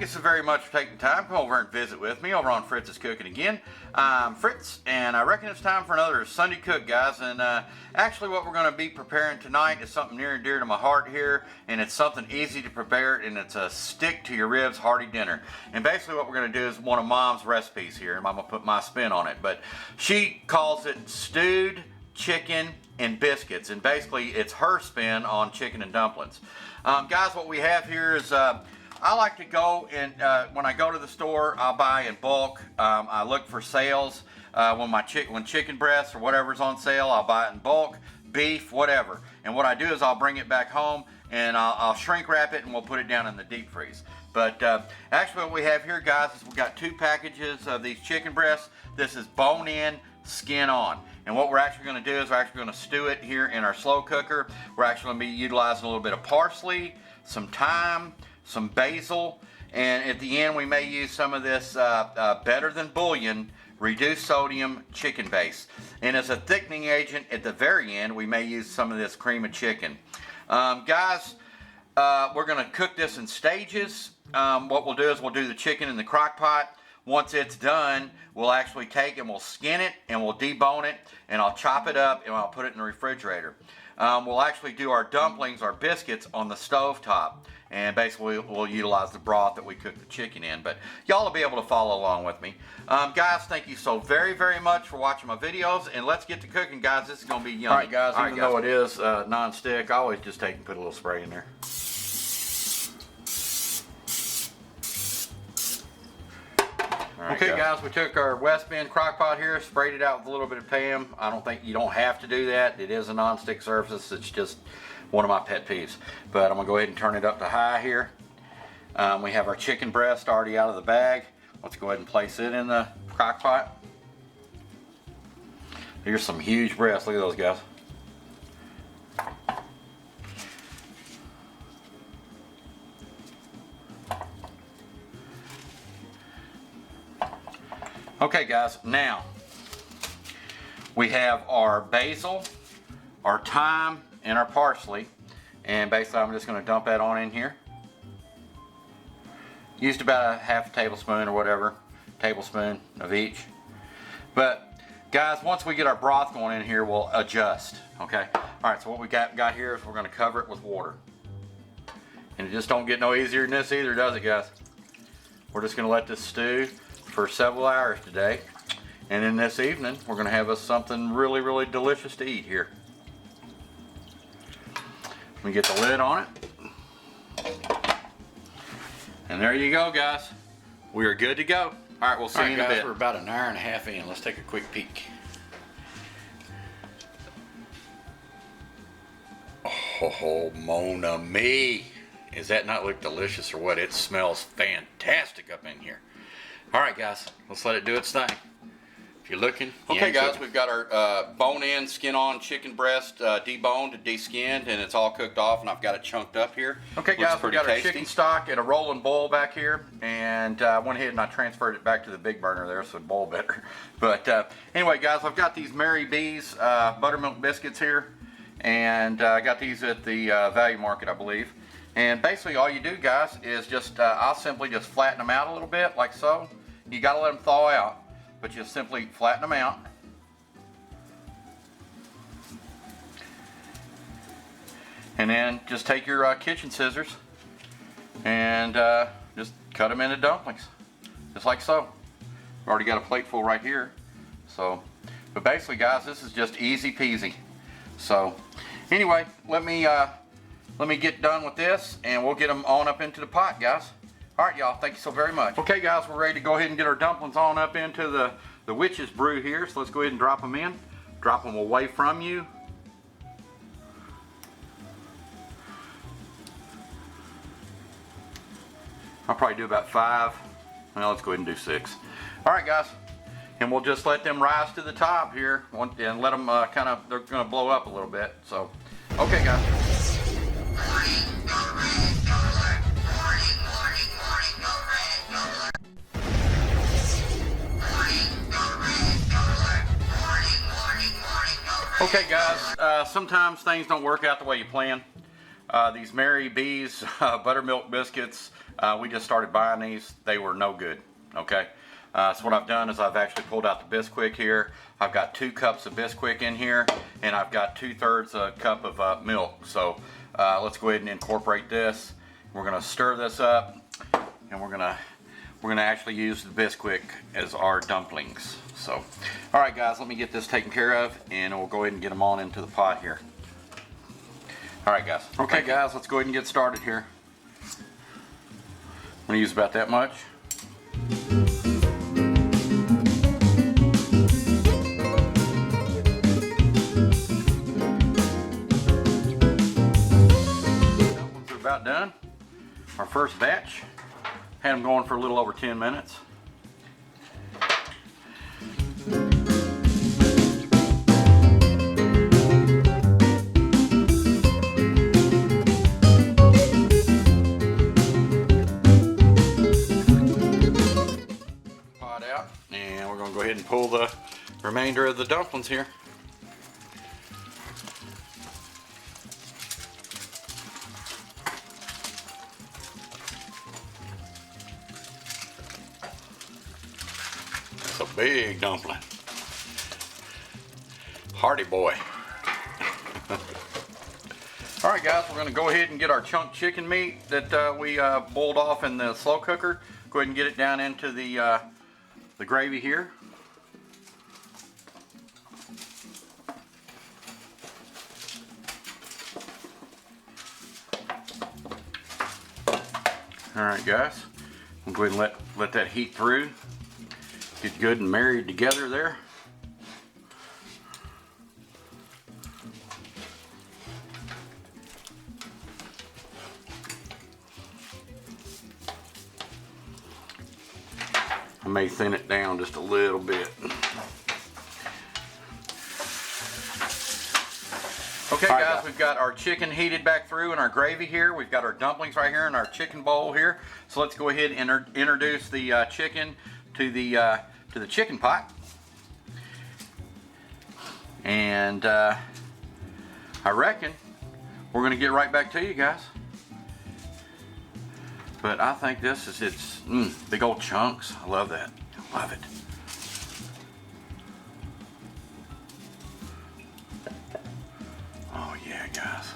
you so very much for taking time. Come over and visit with me over on Fritz's Cooking Again. I'm Fritz, and I reckon it's time for another Sunday cook, guys. And actually what we're going to be preparing tonight is something near and dear to my heart here, and it's something easy to prepare, and it's a stick to your ribs hearty dinner. And basically what we're going to do is one of Mom's recipes here, and I'm going to put my spin on it. But she calls it stewed chicken and biscuits, and basically it's her spin on chicken and dumplings. Guys, what we have here is I like to go and when I go to the store, I'll buy in bulk. I look for sales when chicken breasts or whatever's on sale. I'll buy it in bulk, beef, whatever. And what I do is I'll bring it back home and I'll shrink wrap it and we'll put it down in the deep freeze. But actually what we have here, guys, is we've got 2 packages of these chicken breasts. This is bone in, skin on. And what we're actually going to do is we're actually going to stew it here in our slow cooker. We're actually going to be utilizing a little bit of parsley, some thyme, some basil, and at the end we may use some of this better than bouillon reduced sodium chicken base. And as a thickening agent at the very end, we may use some of this cream of chicken. Guys, we're going to cook this in stages. What we'll do is we'll do the chicken in the crock pot. Once it's done, we'll actually take and we'll skin it and we'll debone it, and I'll chop it up and I'll put it in the refrigerator. We'll actually do our dumplings, our biscuits, on the stove top, and basically we'll utilize the broth that we cook the chicken in. But y'all will be able to follow along with me. Guys, thank you so very, very much for watching my videos, and let's get to cooking, guys. This is going to be yummy. All right, guys, even though it is non-stick, I always just take and put a little spray in there. Okay, guys, we took our West Bend crock pot here, sprayed it out with a little bit of Pam. I don't think you don't have to do that. It is a non-stick surface. It's just one of my pet peeves. But I'm going to go ahead and turn it up to high here. We have our chicken breast already out of the bag. Let's go ahead and place it in the crock pot. Here's some huge breasts. Look at those, guys. Okay, guys, now we have our basil, our thyme, and our parsley, and basically I'm just going to dump that on in here. Used about a half tablespoon or whatever, tablespoon of each. But guys, once we get our broth going in here, we'll adjust. Okay. All right. So what we got here is we're going to cover it with water, and it just don't get no easier than this either, does it, guys? We're just going to let this stew for several hours today, and then this evening we're going to have us something really, really delicious to eat here. Let me get the lid on it, and there you go, guys. We are good to go. All right, we'll see you in a bit. We're about an hour and a half in. Let's take a quick peek. Oh, mon ami. Does that not look delicious or what? It smells fantastic up in here. All right, guys, let's let it do its thing. If you're looking, okay, guys, we've got our bone-in, skin-on chicken breast deboned, de-skinned, and it's all cooked off, and I've got it chunked up here. Okay, guys, we got our chicken stock in a rolling bowl back here, and I went ahead and I transferred it back to the big burner there so it boil better. But anyway, guys, I've got these Mary B's buttermilk biscuits here, and I got these at the Value Market, I believe. And basically all you do, guys, is just I'll simply just flatten them out a little bit like so. You got to let them thaw out, but you simply flatten them out. And then just take your kitchen scissors and just cut them into dumplings, just like so. I've already got a plate full right here. So, but basically, guys, this is just easy peasy. So, anyway, let me get done with this, and we'll get them on up into the pot, guys. All right, y'all, thank you so very much. Okay, guys, we're ready to go ahead and get our dumplings on up into the witch's brew here. So let's go ahead and drop them in. Drop them away from you. I'll probably do about 5. Well, let's go ahead and do 6. All right, guys, and we'll just let them rise to the top here, and let them they're going to blow up a little bit. So, okay, guys. Okay, guys, sometimes things don't work out the way you plan. These Mary B's buttermilk biscuits, we just started buying these. They were no good, okay? So what I've done is I've actually pulled out the Bisquick here. I've got 2 cups of Bisquick in here, and I've got 2/3 a cup of milk. So let's go ahead and incorporate this. We're gonna stir this up, and we're gonna actually use the Bisquick as our dumplings. So, all right guys, let me get this taken care of, and we'll go ahead and get them on into the pot here. All right guys. Okay guys, let's go ahead and get started here. I'm gonna use about that much. Dumplings are about done. Our first batch. Had them going for a little over 10 minutes. Pot out, and we're going to go ahead and pull the remainder of the dumplings here. That's a big dumpling. Hearty boy. All right guys, we're going to go ahead and get our chunk chicken meat that we boiled off in the slow cooker. Go ahead and get it down into the gravy here. All right guys, we'll go ahead and let that heat through. Get good and married together there. I may thin it down just a little bit. Okay guys, we've got our chicken heated back through and our gravy here. We've got our dumplings right here in our chicken bowl here. So let's go ahead and introduce the chicken to the chicken pot. And I reckon we're gonna get right back to you guys. But I think this is its big old chunks. I love that. I love it. Oh yeah, guys.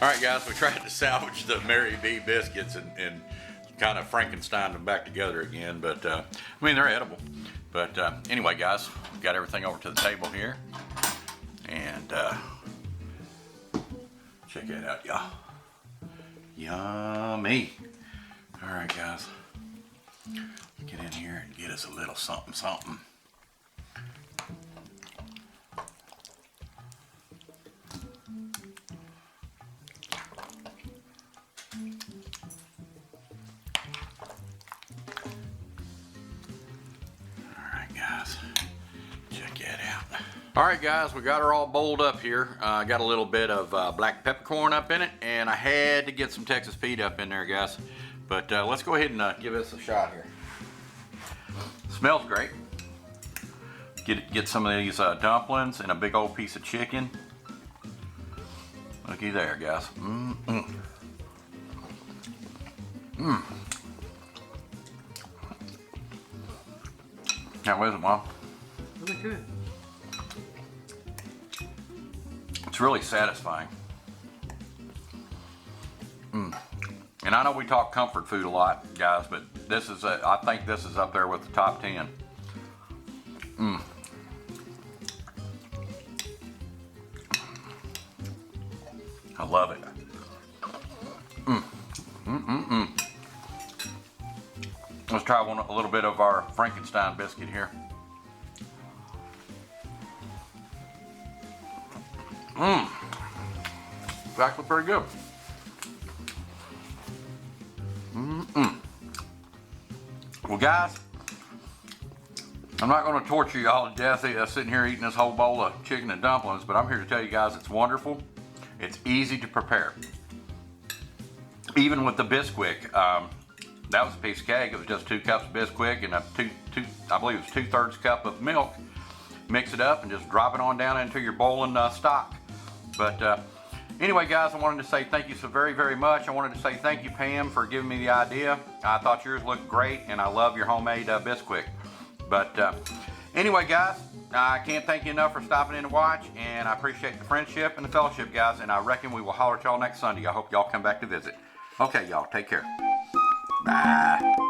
All right, guys. We tried to salvage the Mary B biscuits and kind of Frankenstein them back together again, but I mean they're edible. But anyway, guys, we got everything over to the table here, and check that out, y'all. Yummy. All right, guys, get in here and get us a little something, something. Alright guys, we got her all bowled up here. I got a little bit of black peppercorn up in it, and I had to get some Texas Pete up in there, guys. But let's go ahead and give this a shot here. Smells great. Get some of these dumplings and a big old piece of chicken. Looky there, guys. How is it, Mom? Really good. It's really satisfying. And I know we talk comfort food a lot, guys, but this is I think this is up there with the top 10. I love it. Let's try a little bit of our Frankenstein biscuit here. It's actually pretty good. Well, guys, I'm not going to torture y'all to death sitting here eating this whole bowl of chicken and dumplings, but I'm here to tell you guys it's wonderful. It's easy to prepare. Even with the Bisquick, that was a piece of cake. It was just 2 cups of Bisquick and I believe it was 2/3 cup of milk. Mix it up and just drop it on down into your boiling stock. But anyway, guys, I wanted to say thank you so very, very much. I wanted to say thank you, Pam, for giving me the idea. I thought yours looked great, and I love your homemade Bisquick. But anyway, guys, I can't thank you enough for stopping in to watch, and I appreciate the friendship and the fellowship, guys, and I reckon we will holler at y'all next Sunday. I hope y'all come back to visit. Okay, y'all, take care. Bye.